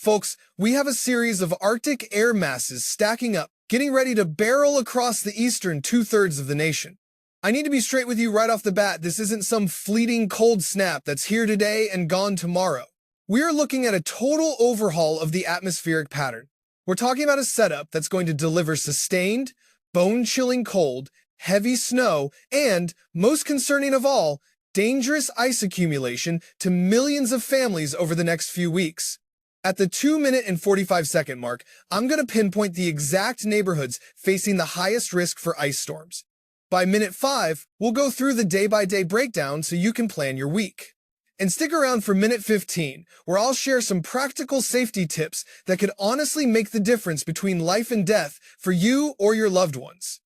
Folks, we have a series of Arctic air masses stacking up, getting ready to barrel across the eastern two-thirds of the nation. I need to be straight with you right off the bat. This isn't some fleeting cold snap that's here today and gone tomorrow. We are looking at a total overhaul of the atmospheric pattern. We're talking about a setup that's going to deliver sustained, bone-chilling cold, heavy snow, and, most concerning of all, dangerous ice accumulation to millions of families over the next few weeks. At the 2-minute and 45-second mark, I'm going to pinpoint the exact neighborhoods facing the highest risk for ice storms. By minute 5, we'll go through the day-by-day breakdown so you can plan your week. And stick around for minute 15, where I'll share some practical safety tips that could honestly make the difference between life and death for you or your loved ones.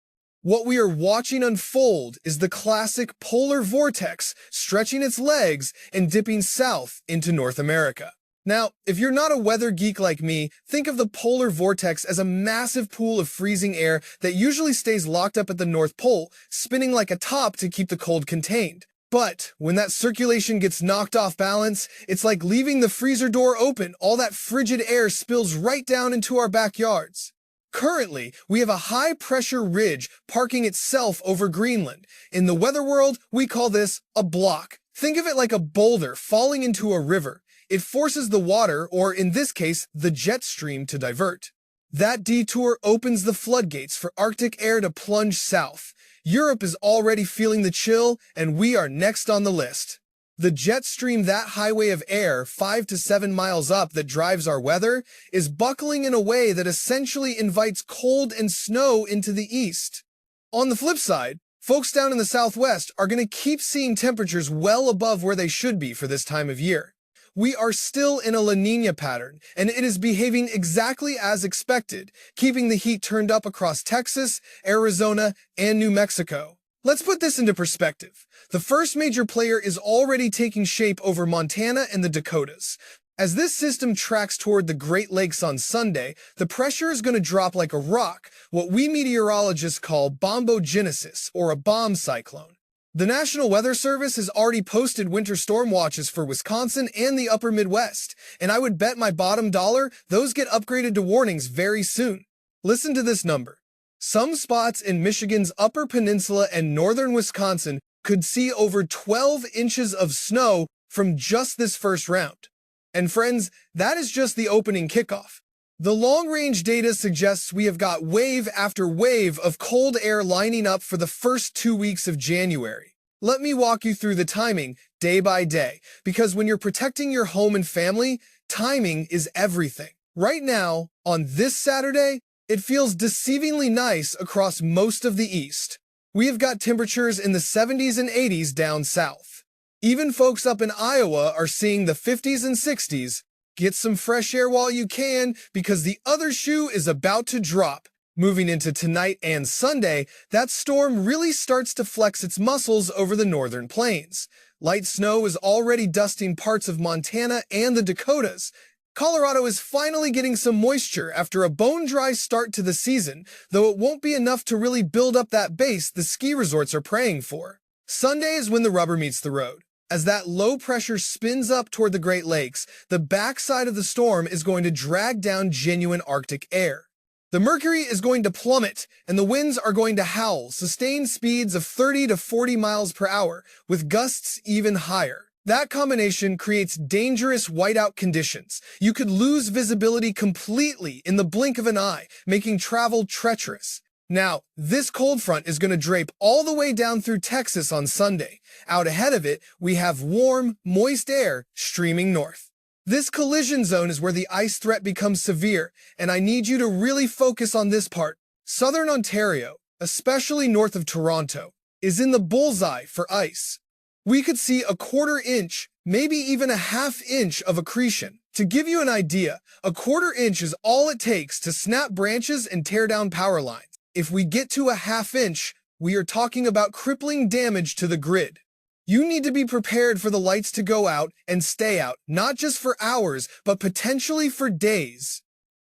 What we are watching unfold is the classic polar vortex stretching its legs and dipping south into North America. Now, if you're not a weather geek like me, think of the polar vortex as a massive pool of freezing air that usually stays locked up at the North Pole, spinning like a top to keep the cold contained. But when that circulation gets knocked off balance, it's like leaving the freezer door open. All that frigid air spills right down into our backyards. Currently, we have a high-pressure ridge parking itself over Greenland. In the weather world, we call this a block. Think of it like a boulder falling into a river. It forces the water, or in this case, the jet stream, to divert. That detour opens the floodgates for Arctic air to plunge south. Europe is already feeling the chill, and we are next on the list. The jet stream, that highway of air 5 to 7 miles up that drives our weather, is buckling in a way that essentially invites cold and snow into the east. On the flip side, folks down in the southwest are going to keep seeing temperatures well above where they should be for this time of year. We are still in a La Niña pattern, and it is behaving exactly as expected, keeping the heat turned up across Texas, Arizona, and New Mexico. Let's put this into perspective. The first major player is already taking shape over Montana and the Dakotas. As this system tracks toward the Great Lakes on Sunday, the pressure is going to drop like a rock, what we meteorologists call bombogenesis, or a bomb cyclone. The National Weather Service has already posted winter storm watches for Wisconsin and the upper Midwest, and I would bet my bottom dollar those get upgraded to warnings very soon. Listen to this number. Some spots in Michigan's Upper Peninsula and northern Wisconsin could see over 12 inches of snow from just this first round. And friends, that is just the opening kickoff. The long-range data suggests we have got wave after wave of cold air lining up for the first 2 weeks of January. Let me walk you through the timing day by day, because when you're protecting your home and family, timing is everything. Right now, on this Saturday, it feels deceivingly nice across most of the east. We have got temperatures in the 70s and 80s down south. Even folks up in Iowa are seeing the 50s and 60s. Get some fresh air while you can, because the other shoe is about to drop. Moving into tonight and Sunday, that storm really starts to flex its muscles over the northern plains. Light snow is already dusting parts of Montana and the Dakotas. Colorado is finally getting some moisture after a bone-dry start to the season, though it won't be enough to really build up that base the ski resorts are praying for. Sunday is when the rubber meets the road. As that low pressure spins up toward the Great Lakes, the backside of the storm is going to drag down genuine Arctic air. The mercury is going to plummet, and the winds are going to howl, sustained speeds of 30 to 40 miles per hour, with gusts even higher. That combination creates dangerous whiteout conditions. You could lose visibility completely in the blink of an eye, making travel treacherous. Now, this cold front is going to drape all the way down through Texas on Sunday. Out ahead of it, we have warm, moist air streaming north. This collision zone is where the ice threat becomes severe, and I need you to really focus on this part. Southern Ontario, especially north of Toronto, is in the bullseye for ice. We could see a 1/4 inch, maybe even a 1/2 inch of accretion. To give you an idea, a 1/4 inch is all it takes to snap branches and tear down power lines. If we get to a 1/2 inch, we are talking about crippling damage to the grid. You need to be prepared for the lights to go out and stay out, not just for hours, but potentially for days.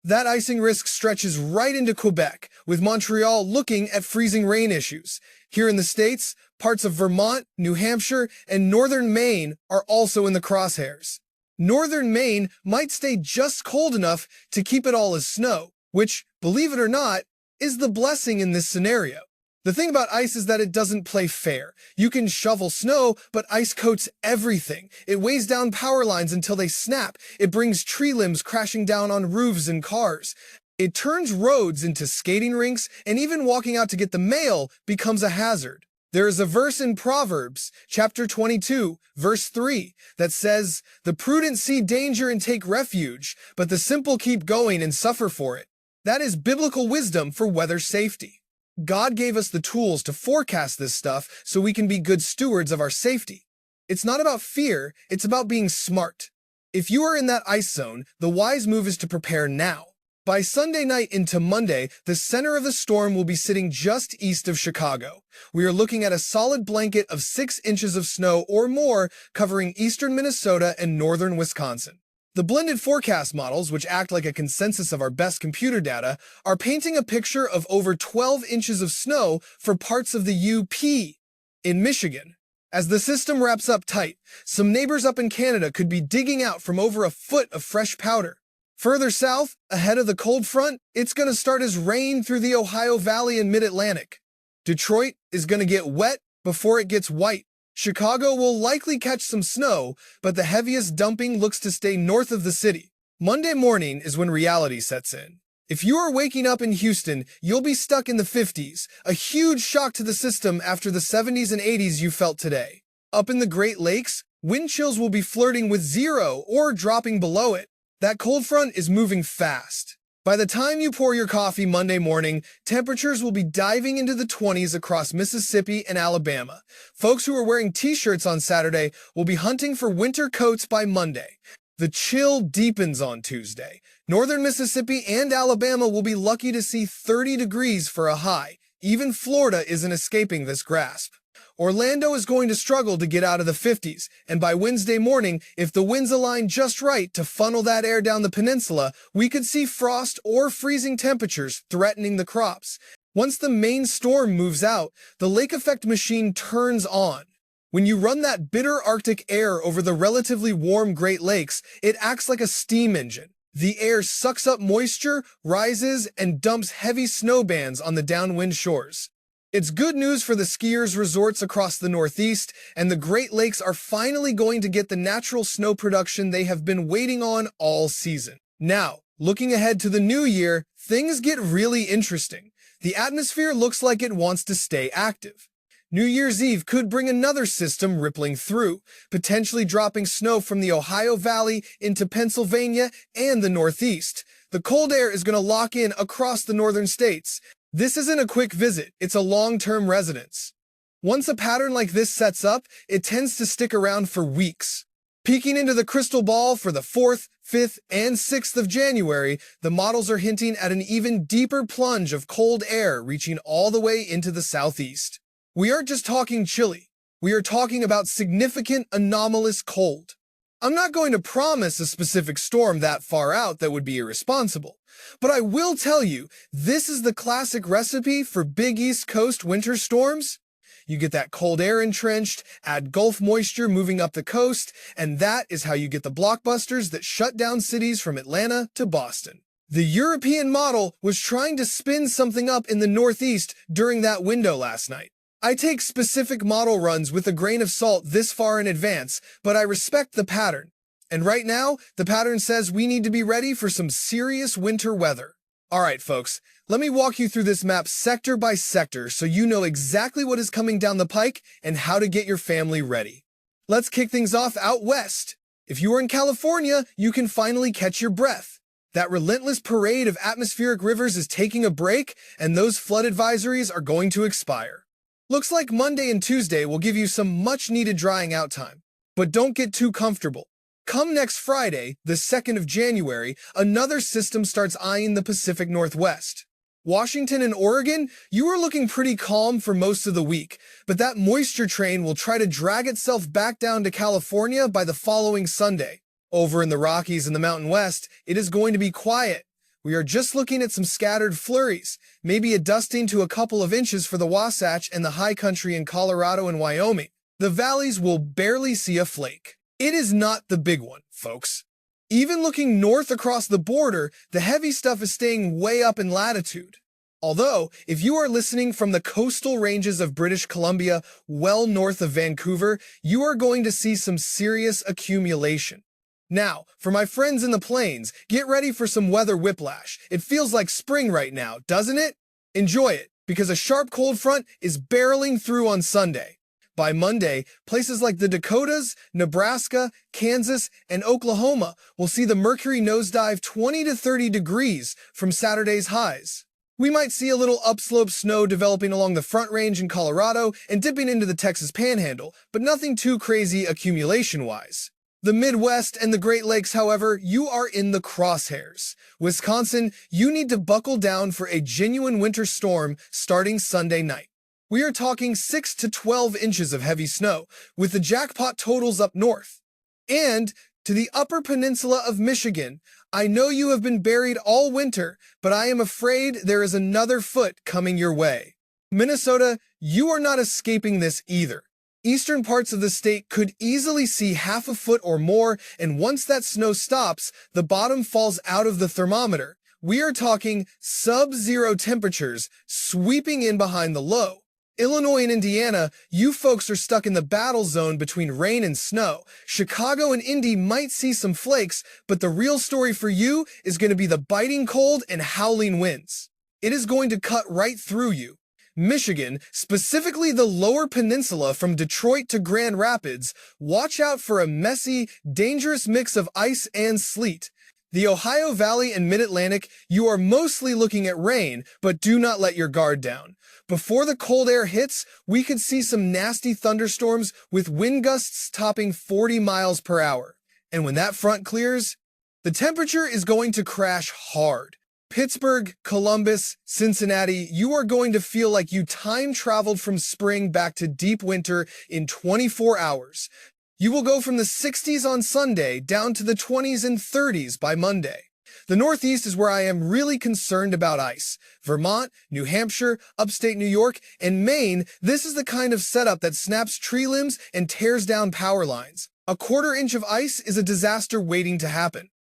That icing risk stretches right into Quebec, with Montreal looking at freezing rain issues. Here in the States, parts of Vermont, New Hampshire, and northern Maine are also in the crosshairs. Northern Maine might stay just cold enough to keep it all as snow, which, believe it or not, is the blessing in this scenario. The thing about ice is that it doesn't play fair. You can shovel snow, but ice coats everything. It weighs down power lines until they snap. It brings tree limbs crashing down on roofs and cars. It turns roads into skating rinks, and even walking out to get the mail becomes a hazard. There is a verse in Proverbs, chapter 22, verse 3, that says, "The prudent see danger and take refuge, but the simple keep going and suffer for it." That is biblical wisdom for weather safety. God gave us the tools to forecast this stuff so we can be good stewards of our safety. It's not about fear, it's about being smart. If you are in that ice zone, the wise move is to prepare now. By Sunday night into Monday, the center of the storm will be sitting just east of Chicago. We are looking at a solid blanket of 6 inches of snow or more covering eastern Minnesota and northern Wisconsin. The blended forecast models, which act like a consensus of our best computer data, are painting a picture of over 12 inches of snow for parts of the UP in Michigan. As the system wraps up tight, some neighbors up in Canada could be digging out from over a foot of fresh powder. Further south, ahead of the cold front, it's going to start as rain through the Ohio Valley and Mid-Atlantic. Detroit is going to get wet before it gets white. Chicago will likely catch some snow, but the heaviest dumping looks to stay north of the city. Monday morning is when reality sets in. If you are waking up in Houston, you'll be stuck in the 50s, a huge shock to the system after the 70s and 80s you felt today. Up in the Great Lakes, wind chills will be flirting with 0 or dropping below it. That cold front is moving fast. By the time you pour your coffee Monday morning, temperatures will be diving into the 20s across Mississippi and Alabama. Folks who are wearing t-shirts on Saturday will be hunting for winter coats by Monday. The chill deepens on Tuesday. Northern Mississippi and Alabama will be lucky to see 30 degrees for a high. Even Florida isn't escaping this grasp. Orlando is going to struggle to get out of the 50s, and by Wednesday morning, if the winds align just right to funnel that air down the peninsula, we could see frost or freezing temperatures threatening the crops. Once the main storm moves out, the lake effect machine turns on. When you run that bitter Arctic air over the relatively warm Great Lakes, it acts like a steam engine. The air sucks up moisture, rises, and dumps heavy snow bands on the downwind shores. It's good news for the skiers' resorts across the Northeast, and the Great Lakes are finally going to get the natural snow production they have been waiting on all season. Now, looking ahead to the new year, things get really interesting. The atmosphere looks like it wants to stay active. New Year's Eve could bring another system rippling through, potentially dropping snow from the Ohio Valley into Pennsylvania and the Northeast. The cold air is going to lock in across the northern states. This isn't a quick visit, it's a long-term residence. Once a pattern like this sets up, it tends to stick around for weeks. Peeking into the crystal ball for the 4th, 5th, and 6th of January, the models are hinting at an even deeper plunge of cold air reaching all the way into the southeast. We aren't just talking chilly, we are talking about significant anomalous cold. I'm not going to promise a specific storm that far out that would be irresponsible, but I will tell you, this is the classic recipe for big East Coast winter storms. You get that cold air entrenched, add Gulf moisture moving up the coast, and that is how you get the blockbusters that shut down cities from Atlanta to Boston. The European model was trying to spin something up in the Northeast during that window last night. I take specific model runs with a grain of salt this far in advance, but I respect the pattern. And right now, the pattern says we need to be ready for some serious winter weather. Alright folks, let me walk you through this map sector by sector so you know exactly what is coming down the pike and how to get your family ready. Let's kick things off out west. If you are in California, you can finally catch your breath. That relentless parade of atmospheric rivers is taking a break, and those flood advisories are going to expire. Looks like Monday and Tuesday will give you some much-needed drying out time. But don't get too comfortable. Come next Friday, the 2nd of January, another system starts eyeing the Pacific Northwest. Washington and Oregon, you are looking pretty calm for most of the week, but that moisture train will try to drag itself back down to California by the following Sunday. Over in the Rockies and the Mountain West, it is going to be quiet. We are just looking at some scattered flurries, maybe a dusting to a couple of inches for the Wasatch and the high country in Colorado and Wyoming. The valleys will barely see a flake. It is not the big one, folks. Even looking north across the border, the heavy stuff is staying way up in latitude. Although, if you are listening from the coastal ranges of British Columbia, well north of Vancouver, you are going to see some serious accumulation. Now, for my friends in the plains, get ready for some weather whiplash. It feels like spring right now, doesn't it? Enjoy it, because a sharp cold front is barreling through on Sunday. By Monday, places like the Dakotas, Nebraska, Kansas, and Oklahoma will see the mercury nosedive 20 to 30 degrees from Saturday's highs. We might see a little upslope snow developing along the Front Range in Colorado and dipping into the Texas Panhandle, but nothing too crazy accumulation-wise. The Midwest and the Great Lakes, however, you are in the crosshairs. Wisconsin, you need to buckle down for a genuine winter storm starting Sunday night. We are talking 6 to 12 inches of heavy snow, with the jackpot totals up north. And to the upper peninsula of Michigan, I know you have been buried all winter, but I am afraid there is another foot coming your way. Minnesota, you are not escaping this either. Eastern parts of the state could easily see half a foot or more, and once that snow stops, the bottom falls out of the thermometer. We are talking sub-zero temperatures sweeping in behind the low. Illinois and Indiana, you folks are stuck in the battle zone between rain and snow. Chicago and Indy might see some flakes, but the real story for you is going to be the biting cold and howling winds. It is going to cut right through you. Michigan, specifically the lower peninsula from Detroit to Grand Rapids, watch out for a messy, dangerous mix of ice and sleet. The Ohio Valley and Mid-Atlantic, you are mostly looking at rain, but do not let your guard down. Before the cold air hits, we could see some nasty thunderstorms with wind gusts topping 40 miles per hour. And when that front clears, the temperature is going to crash hard. Pittsburgh, Columbus, Cincinnati, you are going to feel like you time traveled from spring back to deep winter in 24 hours. You will go from the 60s on Sunday down to the 20s and 30s by Monday. The Northeast is where I am really concerned about ice. Vermont, New Hampshire, upstate New York, and Maine, this is the kind of setup that snaps tree limbs and tears down power lines. A quarter inch of ice is a disaster waiting to happen.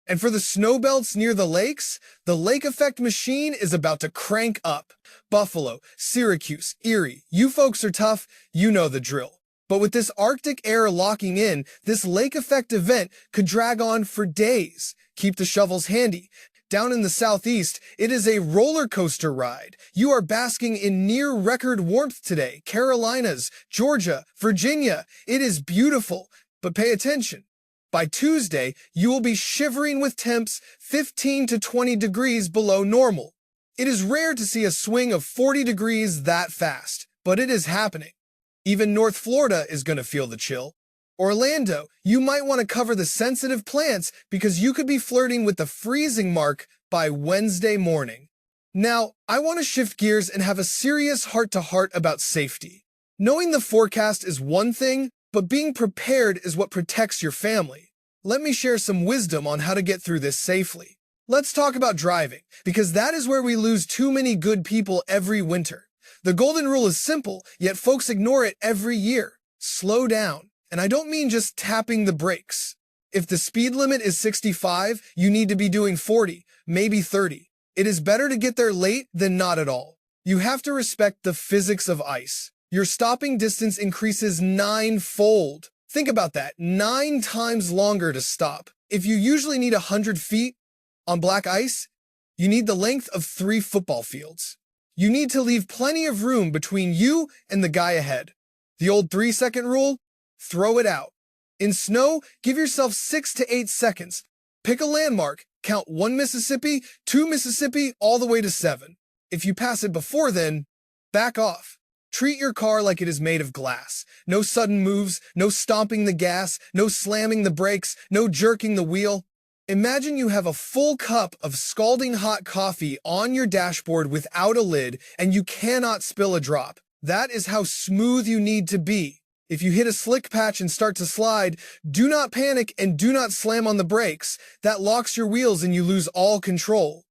And for the snow belts near the lakes, the lake effect machine is about to crank up. Buffalo, Syracuse, Erie, you folks are tough, you know the drill. But with this Arctic air locking in, this lake effect event could drag on for days. Keep the shovels handy. Down in the southeast, it is a roller coaster ride. You are basking in near record warmth today. Carolinas, Georgia, Virginia, it is beautiful. But pay attention. By Tuesday, you will be shivering with temps 15 to 20 degrees below normal. It is rare to see a swing of 40 degrees that fast, but it is happening. Even North Florida is going to feel the chill. Orlando, you might want to cover the sensitive plants because you could be flirting with the freezing mark by Wednesday morning. Now, I want to shift gears and have a serious heart-to-heart about safety. Knowing the forecast is one thing, but being prepared is what protects your family. Let me share some wisdom on how to get through this safely. Let's talk about driving, because that is where we lose too many good people every winter. The golden rule is simple, yet folks ignore it every year. Slow down. And I don't mean just tapping the brakes. If the speed limit is 65, you need to be doing 40, maybe 30. It is better to get there late than not at all. You have to respect the physics of ice. Your stopping distance increases 9-fold. Think about that, 9 times longer to stop. If you usually need 100 feet on black ice, you need the length of 3 football fields. You need to leave plenty of room between you and the guy ahead. The old 3-second rule? Throw it out. In snow, give yourself 6 to 8 seconds. Pick a landmark, count 1 Mississippi, 2 Mississippi, all the way to 7. If you pass it before then, back off. Treat your car like it is made of glass. No sudden moves, no stomping the gas, no slamming the brakes, no jerking the wheel. Imagine you have a full cup of scalding hot coffee on your dashboard without a lid and you cannot spill a drop. That is how smooth you need to be. If you hit a slick patch and start to slide, do not panic and do not slam on the brakes. That locks your wheels and you lose all control.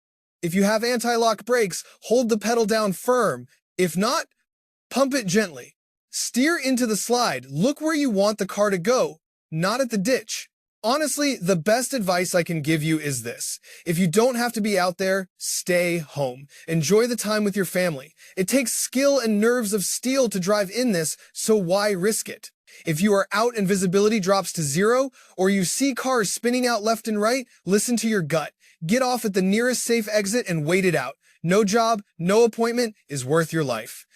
If you have anti-lock brakes, hold the pedal down firm. If not, pump it gently. Steer into the slide. Look where you want the car to go, not at the ditch. Honestly, the best advice I can give you is this. If you don't have to be out there, stay home. Enjoy the time with your family. It takes skill and nerves of steel to drive in this, so why risk it? If you are out and visibility drops to zero, or you see cars spinning out left and right, listen to your gut. Get off at the nearest safe exit and wait it out. No job, no appointment is worth your life.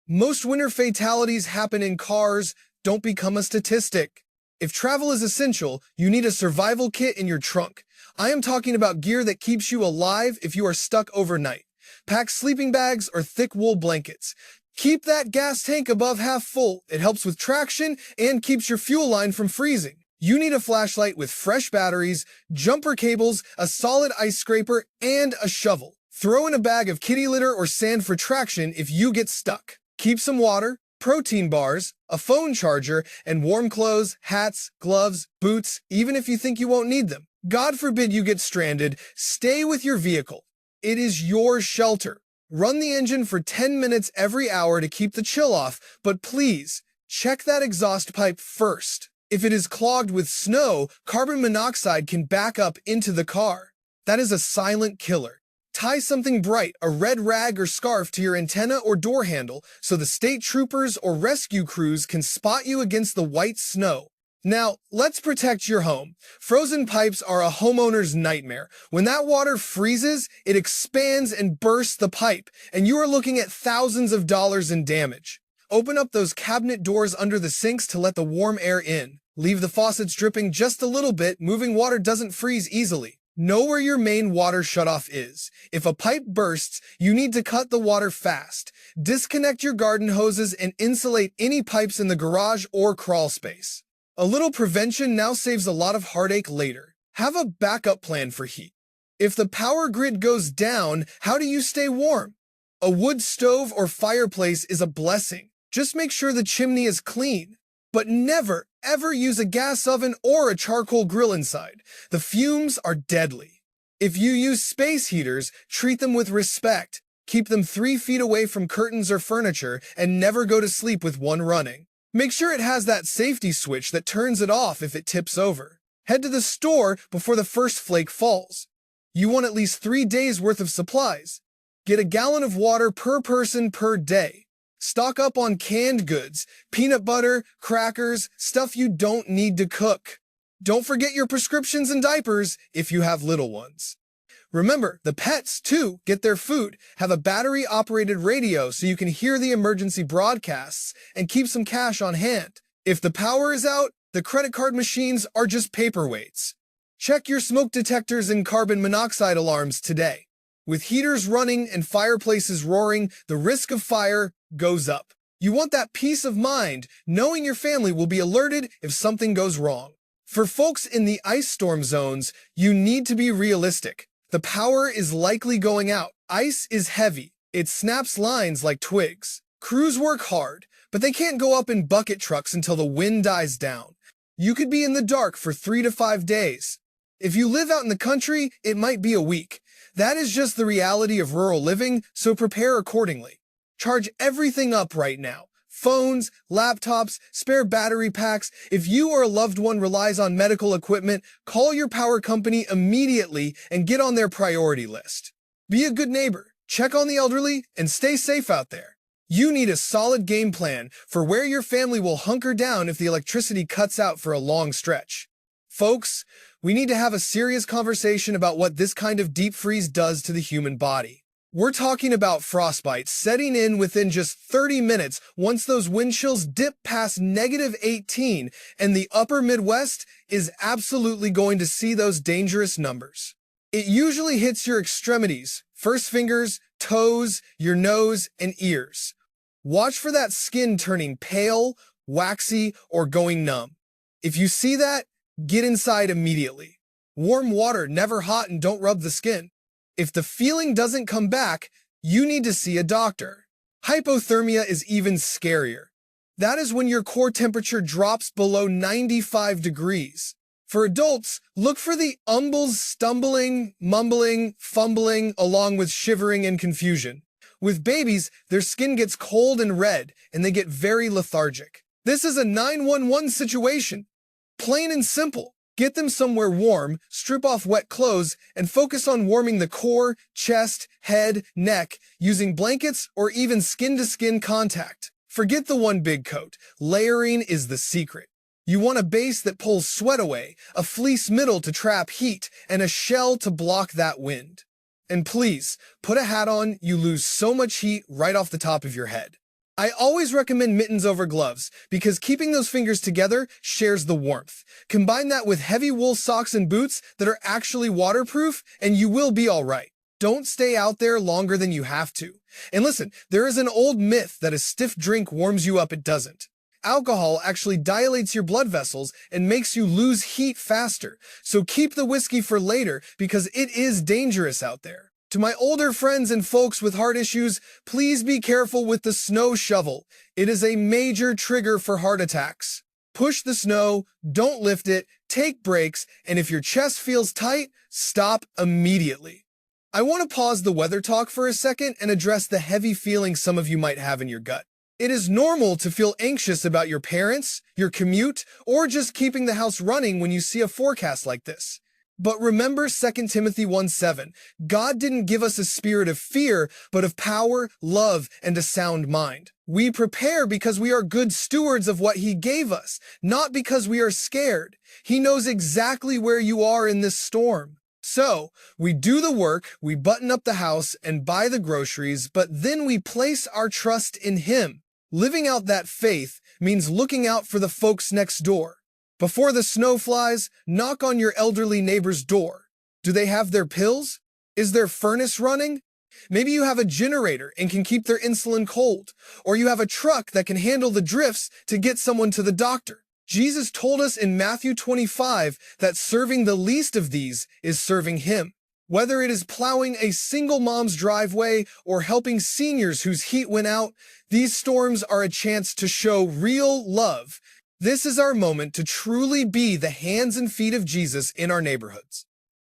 Most winter fatalities happen in cars. Don't become a statistic. If travel is essential, you need a survival kit in your trunk. I am talking about gear that keeps you alive if you are stuck overnight. Pack sleeping bags or thick wool blankets. Keep that gas tank above half full. It helps with traction and keeps your fuel line from freezing. You need a flashlight with fresh batteries, jumper cables, a solid ice scraper, and a shovel. Throw in a bag of kitty litter or sand for traction if you get stuck. Keep some water, protein bars, a phone charger, and warm clothes, hats, gloves, boots, even if you think you won't need them. God forbid you get stranded, stay with your vehicle. It is your shelter. Run the engine for 10 minutes every hour to keep the chill off, but please, check that exhaust pipe first. If it is clogged with snow, carbon monoxide can back up into the car. That is a silent killer. Tie something bright, a red rag or scarf, to your antenna or door handle so the state troopers or rescue crews can spot you against the white snow. Now, let's protect your home. Frozen pipes are a homeowner's nightmare. When that water freezes, it expands and bursts the pipe, and you are looking at thousands of dollars in damage. Open up those cabinet doors under the sinks to let the warm air in. Leave the faucets dripping just a little bit. Moving water doesn't freeze easily. Know where your main water shutoff is. If a pipe bursts, you need to cut the water fast. Disconnect your garden hoses and insulate any pipes in the garage or crawl space. A little prevention now saves a lot of heartache later. Have a backup plan for heat. If the power grid goes down, how do you stay warm? A wood stove or fireplace is a blessing. Just make sure the chimney is clean. But never, ever use a gas oven or a charcoal grill inside. The fumes are deadly. If you use space heaters, treat them with respect. Keep them 3 feet away from curtains or furniture, and never go to sleep with one running. Make sure it has that safety switch that turns it off if it tips over. Head to the store before the first flake falls. You want at least 3 days worth of supplies. Get a gallon of water per person per day. Stock up on canned goods, peanut butter, crackers, stuff you don't need to cook. Don't forget your prescriptions and diapers if you have little ones. Remember, the pets, too, get their food. Have a battery-operated radio so you can hear the emergency broadcasts and keep some cash on hand. If the power is out, the credit card machines are just paperweights. Check your smoke detectors and carbon monoxide alarms today. With heaters running and fireplaces roaring, the risk of fire goes up. You want that peace of mind, knowing your family will be alerted if something goes wrong. For folks in the ice storm zones, you need to be realistic. The power is likely going out. Ice is heavy. It snaps lines like twigs. Crews work hard, but they can't go up in bucket trucks until the wind dies down. You could be in the dark for 3 to 5 days. If you live out in the country, it might be a week. That is just the reality of rural living, so prepare accordingly. Charge everything up right now. Phones, laptops, spare battery packs. If you or a loved one relies on medical equipment, call your power company immediately and get on their priority list. Be a good neighbor, check on the elderly, and stay safe out there. You need a solid game plan for where your family will hunker down if the electricity cuts out for a long stretch. Folks, we need to have a serious conversation about what this kind of deep freeze does to the human body. We're talking about frostbite setting in within just 30 minutes once those wind chills dip past -18, and the upper Midwest is absolutely going to see those dangerous numbers. It usually hits your extremities, first fingers, toes, your nose, and ears. Watch for that skin turning pale, waxy, or going numb. If you see that, get inside immediately. Warm water, never hot, and don't rub the skin. If the feeling doesn't come back, you need to see a doctor. Hypothermia is even scarier. That is when your core temperature drops below 95 degrees. For adults, look for the umbles, stumbling, mumbling, fumbling, along with shivering and confusion. With babies, their skin gets cold and red, and they get very lethargic. This is a 911 situation. Plain and simple. Get them somewhere warm, strip off wet clothes, and focus on warming the core, chest, head, neck, using blankets or even skin-to-skin contact. Forget the one big coat. Layering is the secret. You want a base that pulls sweat away, a fleece middle to trap heat, and a shell to block that wind. And please, put a hat on, you lose so much heat right off the top of your head. I always recommend mittens over gloves because keeping those fingers together shares the warmth. Combine that with heavy wool socks and boots that are actually waterproof, and you will be all right. Don't stay out there longer than you have to. And listen, there is an old myth that a stiff drink warms you up. It doesn't. Alcohol actually dilates your blood vessels and makes you lose heat faster. So keep the whiskey for later because it is dangerous out there. To my older friends and folks with heart issues, please be careful with the snow shovel. It is a major trigger for heart attacks. Push the snow, don't lift it, take breaks, and if your chest feels tight, stop immediately. I want to pause the weather talk for a second and address the heavy feeling some of you might have in your gut. It is normal to feel anxious about your parents, your commute, or just keeping the house running when you see a forecast like this. But remember 2 Timothy 1:7. God didn't give us a spirit of fear, but of power, love, and a sound mind. We prepare because we are good stewards of what He gave us, not because we are scared. He knows exactly where you are in this storm. So, we do the work, we button up the house and buy the groceries, but then we place our trust in Him. Living out that faith means looking out for the folks next door. Before the snow flies, knock on your elderly neighbor's door. Do they have their pills? Is their furnace running? Maybe you have a generator and can keep their insulin cold, or you have a truck that can handle the drifts to get someone to the doctor. Jesus told us in Matthew 25 that serving the least of these is serving Him. Whether it is plowing a single mom's driveway or helping seniors whose heat went out, these storms are a chance to show real love. This is our moment to truly be the hands and feet of Jesus in our neighborhoods.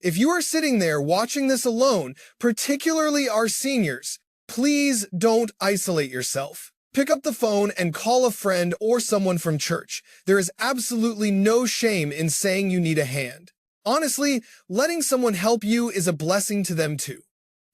If you are sitting there watching this alone, particularly our seniors, please don't isolate yourself. Pick up the phone and call a friend or someone from church. There is absolutely no shame in saying you need a hand. Honestly, letting someone help you is a blessing to them too.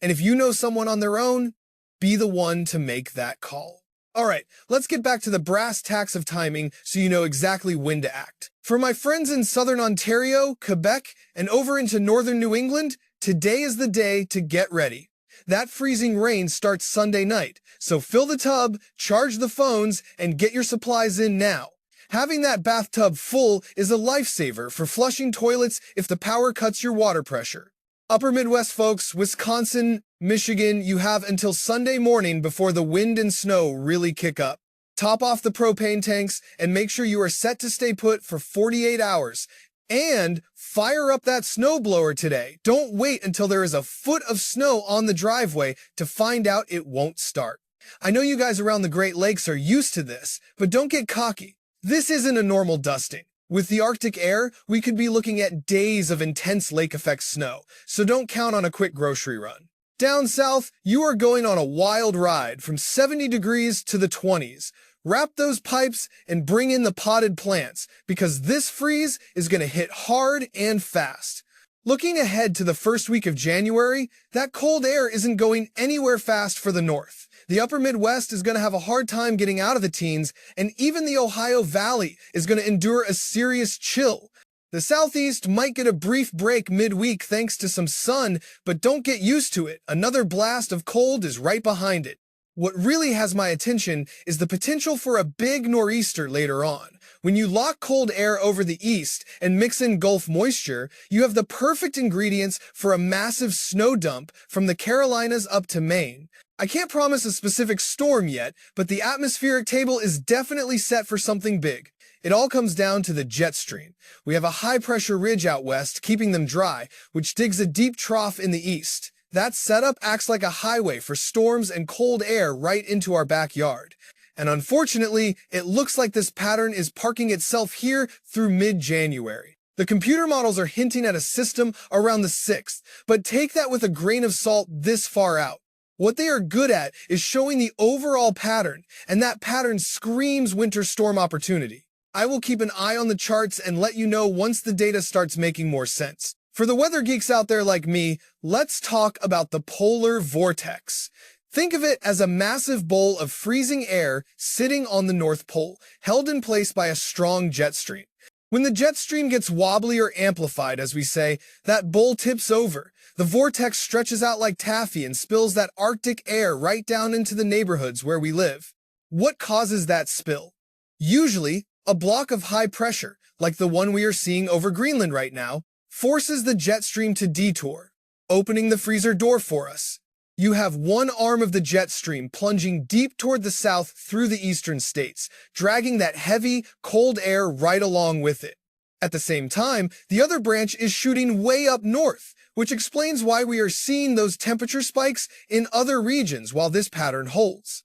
And if you know someone on their own, be the one to make that call. All right, let's get back to the brass tacks of timing so you know exactly when to act. For my friends in southern Ontario, Quebec, and over into northern New England, today is the day to get ready. That freezing rain starts Sunday night, so fill the tub, charge the phones, and get your supplies in now. Having that bathtub full is a lifesaver for flushing toilets if the power cuts your water pressure. Upper Midwest folks, Wisconsin, Michigan, you have until Sunday morning before the wind and snow really kick up. Top off the propane tanks and make sure you are set to stay put for 48 hours. And fire up that snowblower today. Don't wait until there is a foot of snow on the driveway to find out it won't start. I know you guys around the Great Lakes are used to this, but don't get cocky. This isn't a normal dusting. With the Arctic air, we could be looking at days of intense lake-effect snow, so don't count on a quick grocery run. Down south, you are going on a wild ride from 70 degrees to the 20s. Wrap those pipes and bring in the potted plants, because this freeze is going to hit hard and fast. Looking ahead to the first week of January, that cold air isn't going anywhere fast for the north. The upper Midwest is going to have a hard time getting out of the teens, and even the Ohio Valley is going to endure a serious chill. The Southeast might get a brief break midweek thanks to some sun, but don't get used to it. Another blast of cold is right behind it. What really has my attention is the potential for a big nor'easter later on. When you lock cold air over the east and mix in Gulf moisture, you have the perfect ingredients for a massive snow dump from the Carolinas up to Maine. I can't promise a specific storm yet, but the atmospheric table is definitely set for something big. It all comes down to the jet stream. We have a high-pressure ridge out west, keeping them dry, which digs a deep trough in the east. That setup acts like a highway for storms and cold air right into our backyard. And unfortunately, it looks like this pattern is parking itself here through mid-January. The computer models are hinting at a system around the 6th, but take that with a grain of salt this far out. What they are good at is showing the overall pattern, and that pattern screams winter storm opportunity. I will keep an eye on the charts and let you know once the data starts making more sense. For the weather geeks out there like me, let's talk about the polar vortex. Think of it as a massive bowl of freezing air sitting on the North Pole, held in place by a strong jet stream. When the jet stream gets wobbly or amplified, as we say, that bowl tips over. The vortex stretches out like taffy and spills that Arctic air right down into the neighborhoods where we live. What causes that spill? Usually, a block of high pressure, like the one we are seeing over Greenland right now, forces the jet stream to detour, opening the freezer door for us. You have one arm of the jet stream plunging deep toward the south through the eastern states, dragging that heavy, cold air right along with it. At the same time, the other branch is shooting way up north, which explains why we are seeing those temperature spikes in other regions while this pattern holds.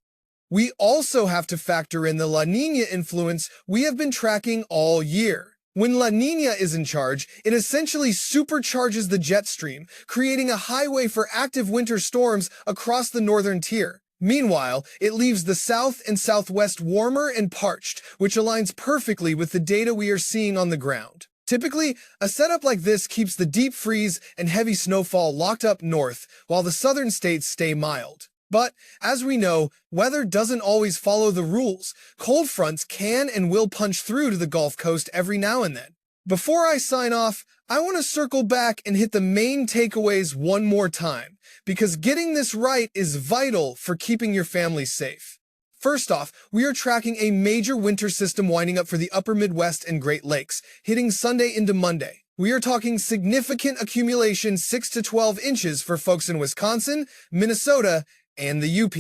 We also have to factor in the La Niña influence we have been tracking all year. When La Niña is in charge, it essentially supercharges the jet stream, creating a highway for active winter storms across the northern tier. Meanwhile, it leaves the south and southwest warmer and parched, which aligns perfectly with the data we are seeing on the ground. Typically, a setup like this keeps the deep freeze and heavy snowfall locked up north, while the southern states stay mild. But, as we know, weather doesn't always follow the rules. Cold fronts can and will punch through to the Gulf Coast every now and then. Before I sign off, I want to circle back and hit the main takeaways one more time, because getting this right is vital for keeping your family safe. First off, we are tracking a major winter system winding up for the upper Midwest and Great Lakes, hitting Sunday into Monday. We are talking significant accumulation 6 to 12 inches for folks in Wisconsin, Minnesota, and the UP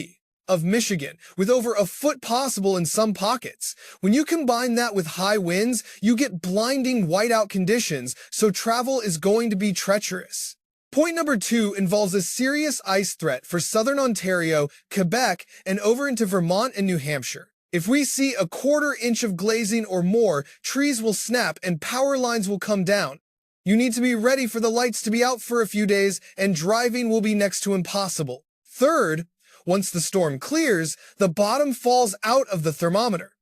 of Michigan, with over a foot possible in some pockets. When you combine that with high winds, you get blinding whiteout conditions, so travel is going to be treacherous. Point number 2 involves a serious ice threat for southern Ontario, Quebec, and over into Vermont and New Hampshire. If we see a quarter inch of glazing or more, trees will snap and power lines will come down. You need to be ready for the lights to be out for a few days, and driving will be next to impossible. Third, once the storm clears, the bottom falls out of the thermometer.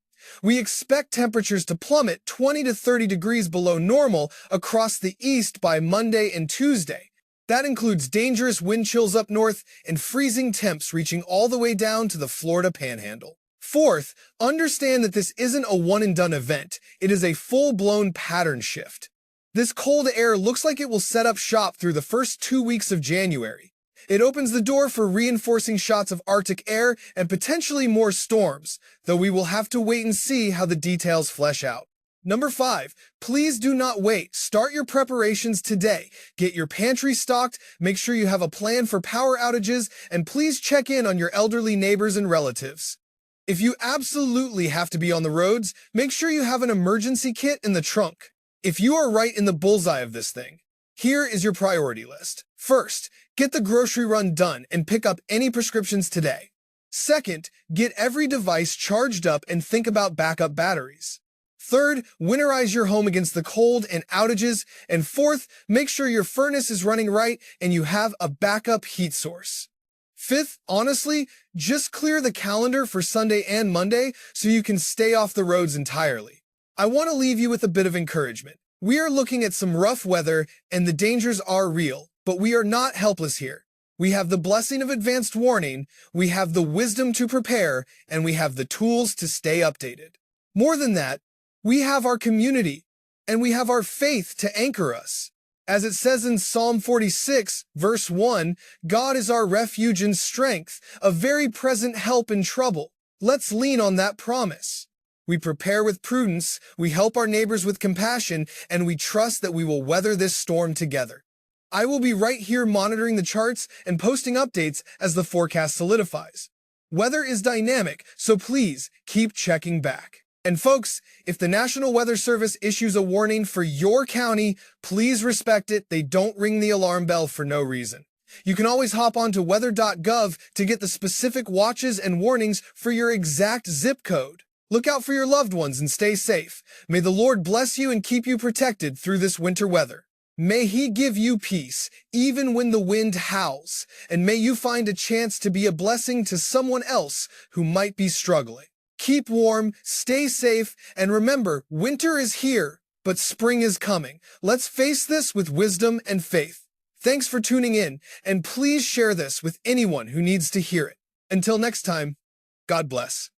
We expect temperatures to plummet 20 to 30 degrees below normal across the east by Monday and Tuesday. That includes dangerous wind chills up north and freezing temps reaching all the way down to the Florida Panhandle. Fourth, understand that this isn't a one-and-done event. It is a full-blown pattern shift. This cold air looks like it will set up shop through the first 2 weeks of January. It opens the door for reinforcing shots of Arctic air and potentially more storms, though we will have to wait and see how the details flesh out. Number 5, please do not wait. Start your preparations today. Get your pantry stocked, make sure you have a plan for power outages, and please check in on your elderly neighbors and relatives. If you absolutely have to be on the roads, make sure you have an emergency kit in the trunk. If you are right in the bullseye of this thing, here is your priority list. First, get the grocery run done and pick up any prescriptions today. Second, get every device charged up and think about backup batteries. Third, winterize your home against the cold and outages. And fourth, make sure your furnace is running right and you have a backup heat source. Fifth, honestly, just clear the calendar for Sunday and Monday so you can stay off the roads entirely. I want to leave you with a bit of encouragement. We are looking at some rough weather and the dangers are real, but we are not helpless here. We have the blessing of advanced warning, we have the wisdom to prepare, and we have the tools to stay updated. More than that, we have our community, and we have our faith to anchor us. As it says in Psalm 46, verse 1, God is our refuge and strength, a very present help in trouble. Let's lean on that promise. We prepare with prudence, we help our neighbors with compassion, and we trust that we will weather this storm together. I will be right here monitoring the charts and posting updates as the forecast solidifies. Weather is dynamic, so please keep checking back. And folks, if the National Weather Service issues a warning for your county, please respect it. They don't ring the alarm bell for no reason. You can always hop onto weather.gov to get the specific watches and warnings for your exact zip code. Look out for your loved ones and stay safe. May the Lord bless you and keep you protected through this winter weather. May He give you peace, even when the wind howls, and may you find a chance to be a blessing to someone else who might be struggling. Keep warm, stay safe, and remember, winter is here, but spring is coming. Let's face this with wisdom and faith. Thanks for tuning in, and please share this with anyone who needs to hear it. Until next time, God bless.